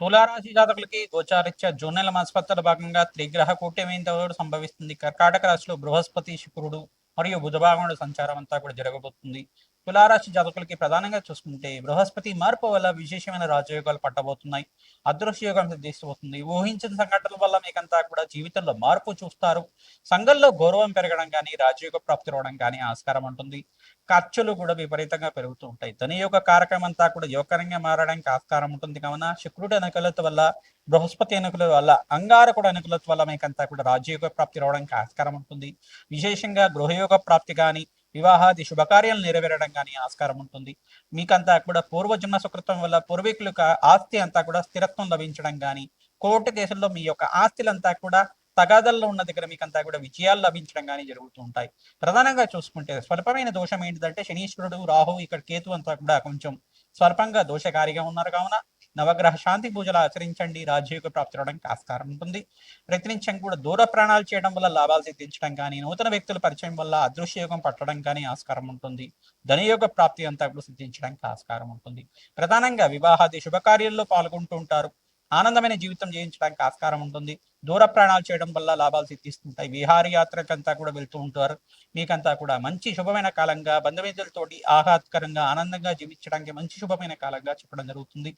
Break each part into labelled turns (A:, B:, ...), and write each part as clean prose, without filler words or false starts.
A: తులారాశి జాతకులకి గోచారిత్య జూన్ నెల మాసపత్రాల భాగంగా త్రిగ్రహ కూటమితో సంభవిస్తుంది. కర్కాటక రాశిలో బృహస్పతి, శుక్రుడు మరియు బుధ భాగంలో సంచారం అంతా కూడా జరగబోతుంది. తులారాశి జాతకులకి ప్రధానంగా చూసుకుంటే బృహస్పతి మార్పు వల్ల విశేషమైన రాజయోగాలు పట్టబోతున్నాయి. అదృశ్య యోగం సిద్ధిస్తబోతుంది. ఊహించిన సంఘటనల వల్ల మీకంతా కూడా జీవితంలో మార్పు చూస్తారు. సంఘంలో గౌరవం పెరగడం కానీ రాజయోగ ప్రాప్తి రావడం కానీ ఆస్కారం ఉంటుంది. ఖర్చులు కూడా విపరీతంగా పెరుగుతూ ఉంటాయి. ధనయోగ కార్యక్రమం అంతా కూడా యోగకరంగా మారడానికి ఆస్కారం ఉంటుంది. కావున శుక్రుడు అనుకూలత వల్ల, బృహస్పతి అనుకూలత వల్ల, అంగారకుడు అనుకూలత వల్ల మీకంతా కూడా రాజయోగ ప్రాప్తి రావడానికి ఆస్కారం ఉంటుంది. విశేషంగా గృహయోగ ప్రాప్తి కానీ, వివాహాది శుభకార్యాలు నెరవేరడం కానీ ఆస్కారం ఉంటుంది. మీకంతా కూడా పూర్వజన్మ సుకృతం వల్ల పూర్వీకులకు ఆస్తి అంతా కూడా స్థిరత్వం లభించడం కానీ, కోర్టు కేసుల్లో మీ యొక్క ఆస్తులంతా కూడా తగాదల్లో ఉన్న దగ్గర మీకంతా కూడా విజయాలు లభించడం కానీ జరుగుతూ ఉంటాయి. ప్రధానంగా చూసుకుంటే స్వల్పమైన దోషం ఏంటిదంటే శనీశ్వరుడు, రాహు, ఇక్కడ కేతు అంతా కూడా కొంచెం స్వల్పంగా దోషకారిగా ఉన్నారు. కావున నవగ్రహ శాంతి పూజలు ఆచరించండి. రాజయోగ ప్రాప్తి రావడానికి ఆస్కారం ఉంటుంది. ప్రతినిత్యం కూడా దూర ప్రాణాలు చేయడం వల్ల లాభాలు సిద్ధించడం కానీ, నూతన వ్యక్తుల పరిచయం వల్ల అదృశ్యయోగం పట్టడం కానీ ఆస్కారం ఉంటుంది. ధనయోగ ప్రాప్తి అంతా కూడా సిద్ధించడానికి ఆస్కారం ఉంటుంది. ప్రధానంగా వివాహాది శుభకార్యాల్లో పాల్గొంటూ ఉంటారు. ఆనందమైన జీవితం జీవించడానికి ఆస్కారం ఉంటుంది. దూర ప్రయాణాలు చేయడం వల్ల లాభాలు సిద్ధిస్తుంటాయి. విహారయాత్రకంతా కూడా వెళ్తూ ఉంటారు. మీకంతా కూడా మంచి శుభమైన కాలంగా, బంధుమిత్రులతోటి ఆహ్లాదకరంగా ఆనందంగా జీవించడానికి మంచి శుభమైన కాలంగా చెప్పడం జరుగుతుంది.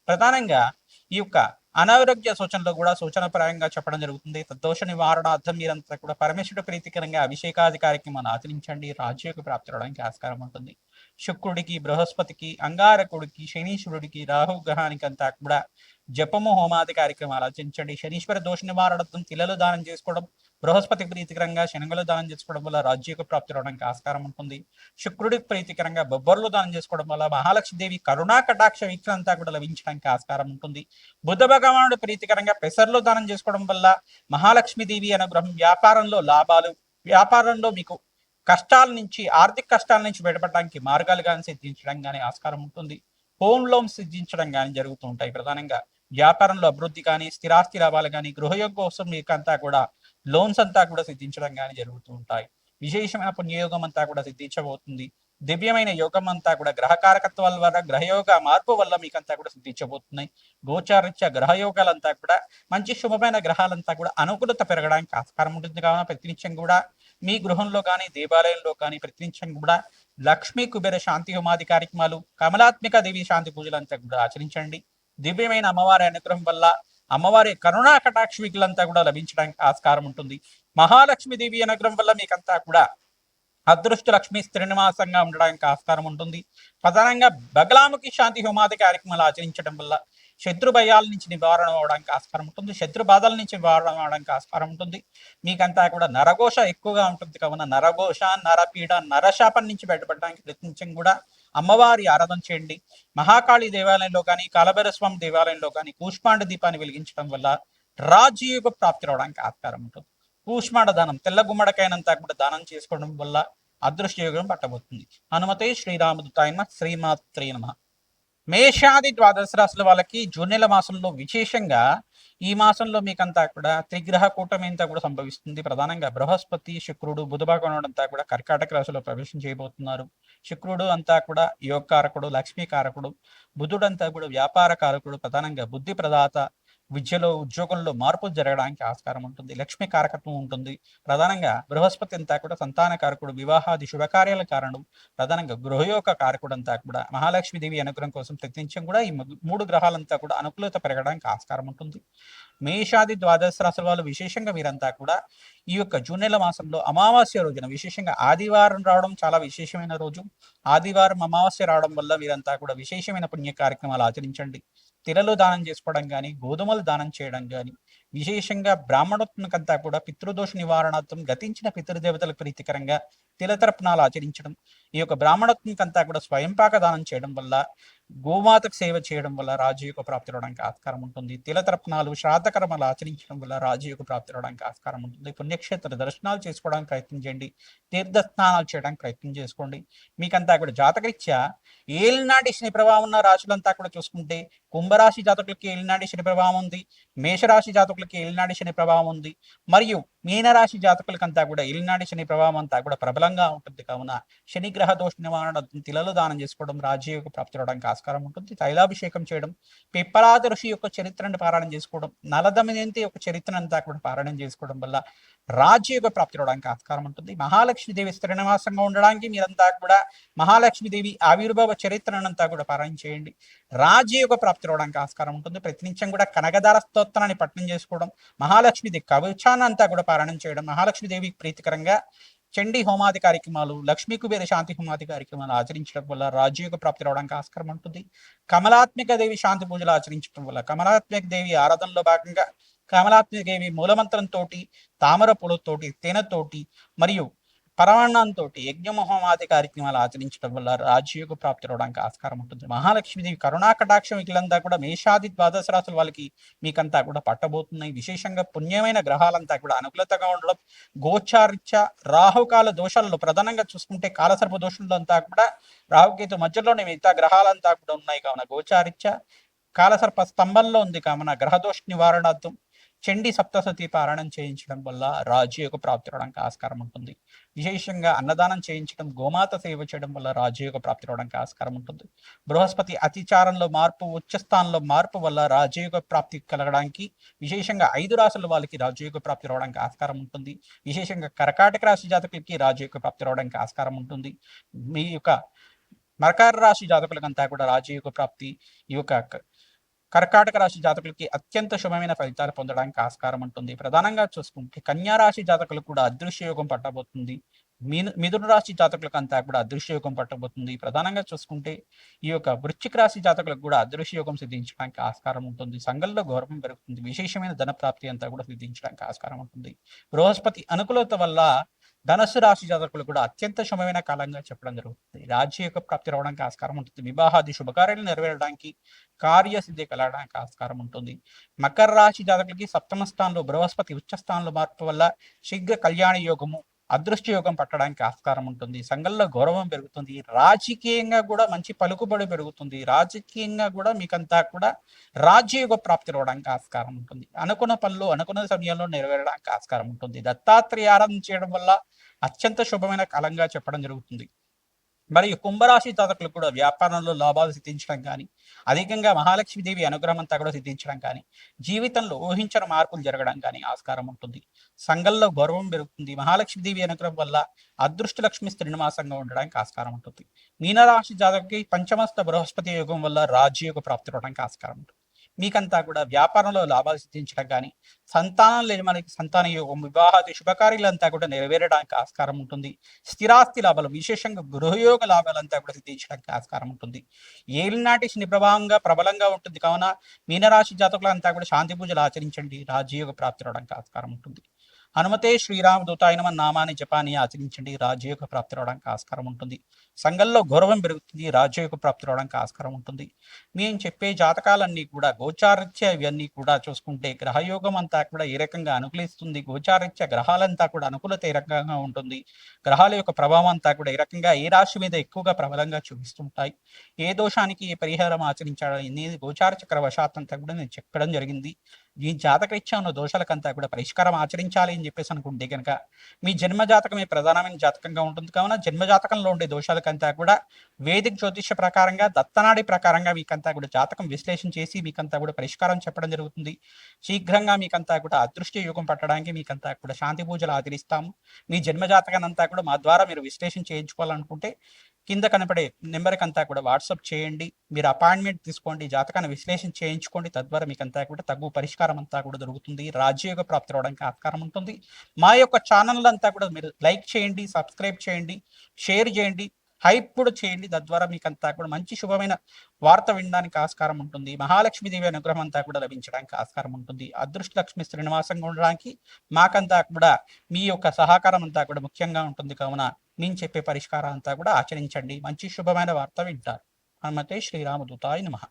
A: ప్రధానంగా ఈ యొక్క అనారోగ్య సూచనలు కూడా సూచనప్రాయంగా చెప్పడం జరుగుతుంది. తద్దోష నివారణార్థం మీరంతా కూడా పరమేశ్వరుడు ప్రీతికరంగా అభిషేకాది కార్యక్రమాన్ని ఆచరించండి. రాజ్యోగ ప్రాప్తి రావడానికి ఆస్కారం ఉంటుంది. శుక్రుడికి, బృహస్పతికి, అంగారకుడికి, శనీశ్వరుడికి, రాహు గ్రహానికి అంతా కూడా జపము, హోమాది కార్యక్రమాలు ఆచరించండి. శనీశ్వర దోష నివారణార్థం తిలలు దానం చేసుకోవడం, బృహస్పతి ప్రీతికరంగా శనగలు దానం చేసుకోవడం వల్ల రాజ్యోగ ప్రాప్తి రావడానికి ఆస్కారం ఉంటుంది. శుక్రుడికి ప్రీతికరంగా బొబ్బర్లు దానం చేసుకోవడం వల్ల మహాలక్ష్మీదేవి కరుణా కటాక్ష వీక్షణంతా కూడా లభించడానికి ఆస్కారం ఉంటుంది. బుద్ధ భగవానుడు ప్రీతికరంగా పెసర్లు దానం చేసుకోవడం వల్ల మహాలక్ష్మీదేవి అనుగ్రహం, వ్యాపారంలో లాభాలు, వ్యాపారంలో మీకు కష్టాల నుంచి, ఆర్థిక కష్టాల నుంచి బయటపడడానికి మార్గాలు కానీ సిద్ధించడం కానీ ఆస్కారం ఉంటుంది. హోమ్ లోన్స్ సిద్ధించడం కానీ జరుగుతూ ఉంటాయి. ప్రధానంగా వ్యాపారంలో అభివృద్ధి కానీ, స్థిరాస్తి లాభాలు కానీ, గృహయోగం కోసం మీకంతా కూడా లోన్స్ అంతా కూడా సిద్ధించడం కానీ జరుగుతూ ఉంటాయి. విశేషమైన పుణ్యయోగం అంతా కూడా సిద్ధించబోతుంది. దివ్యమైన యోగం అంతా కూడా గ్రహకారకత్వాల ద్వారా, గ్రహయోగ మార్పు వల్ల మీకంతా కూడా సిద్ధించబోతున్నాయి. గోచారిత్య గ్రహయోగాలంతా కూడా మంచి శుభమైన గ్రహాలంతా కూడా అనుకూలత పెరగడానికి ఆస్కారం ఉంటుంది. కావున ప్రతినిత్యం కూడా మీ గృహంలో కానీ, దేవాలయంలో కానీ ప్రతినిత్యం కూడా లక్ష్మీ కుబేర శాంతి హోమాది కార్యక్రమాలు, కమలాత్మిక దేవి శాంతి పూజలు అంతా కూడా ఆచరించండి. దివ్యమైన అమ్మవారి అనుగ్రహం వల్ల, అమ్మవారి కరుణా కటాక్ష వీకులంతా కూడా లభించడానికి ఆస్కారం ఉంటుంది. మహాలక్ష్మీదేవి అనుగ్రహం వల్ల మీకంతా కూడా అదృష్ట లక్ష్మి శ్రీనివాసంగా ఉండడానికి ఆస్కారం ఉంటుంది. ప్రధానంగా బగలాముఖి శాంతి హోమాది కార్యక్రమాలు ఆచరించడం వల్ల శత్రు భయాల నుంచి నివారణ అవడానికి ఆస్కారం ఉంటుంది. శత్రు బాధల నుంచి నివారణ అవడానికి ఆస్కారం ఉంటుంది. మీకంతా కూడా నరఘోష ఎక్కువగా ఉంటుంది. కావున నరఘోష, నరపీడ, నరశాపం నుంచి బయటపడడానికి ప్రయత్నించం కూడా అమ్మవారి ఆరాధన చేయండి. మహాకాళి దేవాలయంలో కానీ, కాలభైరస్వామి దేవాలయంలో కానీ కూష్మాండ దీపాన్ని వెలిగించడం వల్ల రాజయోగ ప్రాప్తి రావడానికి ఆస్కారం ఉంటుంది. కూష్మాండ దానం, తెల్ల గుమ్మడికాయనంతా కూడా దానం చేసుకోవడం వల్ల అదృష్ట యోగం పట్టబోతుంది. హనుమతే శ్రీరామదుతాయ నమః. శ్రీమాత్రే నమః. మేషాది ద్వాదశ రాశుల వాళ్ళకి జూన్ నెల మాసంలో విశేషంగా ఈ మాసంలో మీకంతా కూడా త్రిగ్రహ కూటమి అంతా కూడా సంభవిస్తుంది. ప్రధానంగా బృహస్పతి, శుక్రుడు, బుధ భగవానుడు అంతా కూడా కర్కాటక రాశిలో ప్రవేశం చేయబోతున్నారు. శుక్రుడు అంతా కూడా యోగకారకుడు, లక్ష్మీకారకుడు. బుధుడు అంతా కూడా వ్యాపార కారకుడు. ప్రధానంగా బుద్ధి ప్రదాత, విద్యలో, ఉద్యోగంలో మార్పులు జరగడానికి ఆస్కారం ఉంటుంది. లక్ష్మీ కారకత్వం ఉంటుంది. ప్రధానంగా బృహస్పతి అంతా కూడా సంతాన కారకుడు, వివాహాది శుభకార్యాల కారణం. ప్రధానంగా గృహయోగ కారకుడు అంతా కూడా మహాలక్ష్మీదేవి అనుగ్రహం కోసం ప్రయత్నించడం కూడా ఈ మూడు గ్రహాలంతా కూడా అనుకూలత పెరగడానికి ఆస్కారం ఉంటుంది. మేషాది ద్వాదశ రాశుల వాళ్ళు విశేషంగా మీరంతా కూడా ఈ యొక్క జూన్ నెల మాసంలో అమావాస్య రోజున, విశేషంగా ఆదివారం రావడం చాలా విశేషమైన రోజు. ఆదివారం అమావాస్య రావడం వల్ల వీరంతా కూడా విశేషమైన పుణ్య కార్యక్రమాలు ఆచరించండి. తిరలు దానం చేసుకోవడం కానీ, గోధుమలు దానం చేయడం కానీ, విశేషంగా బ్రాహ్మణోత్మకంతా కూడా పితృదోష నివారణార్థం గతించిన పితృదేవతలకు ప్రీతికరంగా తిలతర్పణాలు ఆచరించడం, ఈ యొక్క బ్రాహ్మణోత్మకంతా కూడా స్వయంపాక దానం చేయడం వల్ల, గోమాతకు సేవ చేయడం వల్ల రాజయోగ ప్రాప్తి రావడానికి ఆస్కారం ఉంటుంది. తిలతర్పణాలు, శ్రాద్ధకర్మలు ఆచరించడం వల్ల రాజయోగ ప్రాప్తి రావడానికి ఆస్కారం ఉంటుంది. పుణ్యక్షేత్ర దర్శనాలు చేసుకోవడానికి ప్రయత్నం చేయండి. తీర్థ స్నానాలు చేయడానికి ప్రయత్నం చేసుకోండి. మీకంతా కూడా జాతకరీత్యా ఏలినాటి శని ప్రభావం ఉన్న రాశులంతా కూడా చూసుకుంటే కుంభరాశి జాతకులకి ఏలినాటి శని ప్రభావం ఉంది. మేషరాశి జాతకులకి ఏలినాటి శని ప్రభావం ఉంది. మరియు మీనరాశి జాతకులకంతా కూడా ఏలినాటి శని ప్రభావం అంతా కూడా ప్రబలంగా ఉంటుంది. కావున శనిగ్రహ దోష నివారణ తిలలు దానం చేసుకోవడం రాజయోగ ప్రాప్తి రావడానికి ఆస్కారం ఉంటుంది. తైలాభిషేకం చేయడం, పిప్పలాద ఋషి యొక్క చరిత్రను పారాయణం చేసుకోవడం, నలదమయంతి యొక్క చరిత్రనంతా కూడా పారాయణం చేసుకోవడం వల్ల రాజ్యయోగ ప్రాప్తి అవడానికి ఆస్కారం ఉంటుంది. మహాలక్ష్మీదేవి స్థిరనివాసంగా ఉండడానికి మీరంతా కూడా మహాలక్ష్మీదేవి ఆవిర్భావ చరిత్రనంతా కూడా పారాయణ చేయండి. రాజ్యయోగ ప్రాప్తి అవడానికి ఆస్కారం ఉంటుంది. ప్రతినిత్యం కూడా కనకదార స్తోత్రాన్ని పఠనం చేసుకోవడం, మహాలక్ష్మీదేవి కవచాన్ని అంతా కూడా పారాయణం చేయడం, మహాలక్ష్మీదేవికి ప్రీతికరంగా చండీ హోమాది కార్యక్రమాలు, లక్ష్మీ కుబేర శాంతి హోమాది కార్యక్రమాలు ఆచరించడం వల్ల రాజ్యయోగ ప్రాప్తి రావడానికి ఆస్కారం ఉంటుంది. కమలాత్మిక దేవి శాంతి పూజలు ఆచరించడం వల్ల, కమలాత్మిక దేవి ఆరాధనలో భాగంగా కమలాత్మిక దేవి మూలమంత్రంతో, తామర పూలతోటి, తేనెతోటి మరియు పరమాన్నంతో యజ్ఞమహోమాది కార్యక్రమాలు ఆచరించడం వల్ల రాజ్యయోగ ప్రాప్తి రావడానికి ఆస్కారం ఉంటుంది. మహాలక్ష్మీదేవి కరుణా కటాక్షం వీళ్ళంతా కూడా మేషాది ద్వాదశ రాశుల వాళ్ళకి మీకంతా కూడా పట్టబోతున్నాయి. విశేషంగా పుణ్యమైన గ్రహాలంతా కూడా అనుకూలతగా ఉండడం, గోచారిత్య రాహుకాల దోషాలలో ప్రధానంగా చూసుకుంటే కాలసర్ప దోషంలో అంతా కూడా రాహుకేతు మధ్యలోనే మిగతా గ్రహాలంతా కూడా ఉన్నాయి. కావున గోచారిత్య కాలసర్ప స్తంభంలో ఉంది. కావున గ్రహదోష నివారణార్థం చండీ సప్తసతి పారాయణం చేయించడం వల్ల రాజయోగ ప్రాప్తి రావడానికి ఆస్కారం ఉంటుంది. విశేషంగా అన్నదానం చేయించడం, గోమాత సేవ చేయడం వల్ల రాజయోగ ప్రాప్తి రావడానికి ఆస్కారం ఉంటుంది. బృహస్పతి అతిచారంలో మార్పు, ఉచ్చస్థానంలో మార్పు వల్ల రాజయోగ ప్రాప్తి కలగడానికి విశేషంగా 5 రాశుల వాళ్ళకి రాజయోగ ప్రాప్తి రావడానికి ఆస్కారం ఉంటుంది. విశేషంగా కర్కాటక రాశి జాతకులకి రాజయోగ ప్రాప్తి రావడానికి ఆస్కారం ఉంటుంది. మీ యొక్క మకర రాశి జాతకులకంతా కూడా రాజయోగ ప్రాప్తి, ఈ యొక్క కర్కాటక రాశి జాతకులకి అత్యంత శుభమైన ఫలితాలు పొందడానికి ఆస్కారం ఉంటుంది. ప్రధానంగా చూసుకుంటే కన్యా రాశి జాతకులకు కూడా అదృశ్యయోగం పట్టబోతుంది. మిథున రాశి జాతకులకు అంతా కూడా అదృశ్యయోగం పట్టబోతుంది. ప్రధానంగా చూసుకుంటే ఈ యొక్క వృశ్చిక రాశి జాతకులకు కూడా అదృశ్యయోగం సిద్ధించడానికి ఆస్కారం ఉంటుంది. సంఘంలో గౌరవం పెరుగుతుంది. విశేషమైన ధన ప్రాప్తి అంతా కూడా సిద్ధించడానికి ఆస్కారం ఉంటుంది. బృహస్పతి అనుకూలత వల్ల ధనస్సు రాశి జాతకులు కూడా అత్యంత శుభమైన కాలంగా చెప్పడం జరుగుతుంది. రాజ్యయోగ ప్రాప్తి రావడానికి ఆస్కారం ఉంటుంది. వివాహాది శుభకార్యాలు నెరవేరడానికి, కార్యసిద్ధి కలగడానికి ఆస్కారం ఉంటుంది. మకర రాశి జాతకులకి సప్తమ స్థానంలో బృహస్పతి ఉచ్చ స్థానంలో మార్పు వల్ల శీఘ్ర కళ్యాణ యోగము, అదృష్ట యోగం పట్టడానికి ఆస్కారం ఉంటుంది. సంఘంలో గౌరవం పెరుగుతుంది. రాజకీయంగా కూడా మంచి పలుకుబడి పెరుగుతుంది. రాజకీయంగా కూడా మీకంతా కూడా రాజ్యయోగ ప్రాప్తి రావడానికి ఆస్కారం ఉంటుంది. అనుకున్న పనులు అనుకున్న సమయంలో నెరవేరడానికి ఆస్కారం ఉంటుంది. దత్తాత్రేయ ఆరాధన చేయడం వల్ల అత్యంత శుభమైన కాలంగా చెప్పడం జరుగుతుంది. మరియు కుంభరాశి జాతకులు కూడా వ్యాపారంలో లాభాలు సిద్ధించడం కానీ, అధికంగా మహాలక్ష్మీదేవి అనుగ్రహం అంతా కూడా సిద్ధించడం కానీ, జీవితంలో ఊహించిన మార్పులు జరగడం కానీ ఆస్కారం ఉంటుంది. సంఘంలో గౌరవం పెరుగుతుంది. మహాలక్ష్మీదేవి అనుగ్రహం వల్ల అదృష్ట లక్ష్మి శ్రీనివాసంగా ఉండడానికి ఆస్కారం ఉంటుంది. మీనరాశి జాతకులకి పంచమస్త బృహస్పతి యోగం వల్ల రాజ్యయోగ ప్రాప్తి అవడానికి ఆస్కారం ఉంటుంది. మీకంతా కూడా వ్యాపారంలో లాభాలు సిద్ధించడం కానీ, సంతానం లేని మనకి సంతాన యోగం, వివాహాది శుభకార్యాలంతా కూడా నెరవేరడానికి ఆస్కారం ఉంటుంది. స్థిరాస్తి లాభాలు, విశేషంగా గృహయోగ లాభాలంతా కూడా సిద్ధించడానికి ఆస్కారం ఉంటుంది. ఏలినాటి శని ప్రభావంగా ప్రబలంగా ఉంటుంది. కావున మీనరాశి జాతకులంతా కూడా శాంతి పూజలు ఆచరించండి. రాజ్యయోగ ప్రాప్తి రావడానికి ఆస్కారం ఉంటుంది. హనుమతే శ్రీరామదూతాయ నమః నామాన్ని జపాన్ని ఆచరించండి. రాజ్యయోగ ప్రాప్తి రావడానికి ఆస్కారం ఉంటుంది. సంఘంలో గౌరవం పెరుగుతుంది. రాజ్యయోగ ప్రాప్తి రావడానికి ఆస్కారం ఉంటుంది. మేము చెప్పే జాతకాలన్నీ కూడా గోచారిత్య ఇవన్నీ కూడా చూసుకుంటే గ్రహయోగం అంతా కూడా ఏ రకంగా అనుకూలిస్తుంది, గోచారిత్య గ్రహాలంతా కూడా అనుకూలత ఏ రకంగా ఉంటుంది, గ్రహాల యొక్క ప్రభావం అంతా కూడా ఏ రకంగా ఏ రాశి మీద ఎక్కువగా ప్రబలంగా చూపిస్తుంటాయి, ఏ దోషానికి ఏ పరిహారం ఆచరించాలని గోచార చక్ర వశాత్ అంతా కూడా నేను చెప్పడం జరిగింది. ఈ జాతకరీత్యా ఉన్న దోషాలకంతా కూడా పరిష్కారం ఆచరించాలి అని చెప్పేసి అనుకుంటే కనుక మీ జన్మ జాతకమే ప్రధానమైన జాతకంగా ఉంటుంది. కావున జన్మ జాతకంలో ఉండే దోషాలకంతా కూడా వేదిక జ్యోతిష ప్రకారంగా, దత్తనాడి ప్రకారంగా మీకంతా కూడా జాతకం విశ్లేషణ చేసి మీకంతా కూడా పరిష్కారం చెప్పడం జరుగుతుంది. శీఘ్రంగా మీకంతా కూడా అదృష్ట యోగం పట్టడానికి మీకంతా కూడా శాంతి పూజలు ఆచరిస్తాము. మీ జన్మ జాతకాన్ని అంతా కూడా మా ద్వారా మీరు విశ్లేషణ చేయించుకోవాలనుకుంటే కింద కనపడే నెంబర్కి అంతా కూడా వాట్సాప్ చేయండి. మీరు అపాయింట్మెంట్ తీసుకోండి, జాతకాన్ని విశ్లేషణ చేయించుకోండి. తద్వారా మీకు అంతా కూడా తగు పరిష్కారం అంతా కూడా దొరుకుతుంది. రాజ్యయోగ ప్రాప్తి రావడానికి ఆస్కారం ఉంటుంది. మా యొక్క ఛానల్ అంతా కూడా మీరు లైక్ చేయండి, సబ్స్క్రైబ్ చేయండి, షేర్ చేయండి, హైప్ కూడా చేయండి. తద్వారా మీకు అంతా కూడా మంచి శుభమైన వార్త వినడానికి ఆస్కారం ఉంటుంది. మహాలక్ష్మీదేవి అనుగ్రహం అంతా కూడా లభించడానికి ఆస్కారం ఉంటుంది. అదృష్ట లక్ష్మి శ్రీనివాసంగా ఉండడానికి మాకంతా కూడా మీ యొక్క సహకారం అంతా కూడా ముఖ్యంగా ఉంటుంది. కావున నేను చెప్పే పరిష్కారం అంతా కూడా ఆచరించండి. మంచి శుభమైన వార్త వింటారు. హనుమతే శ్రీరామదూతాయ నమః.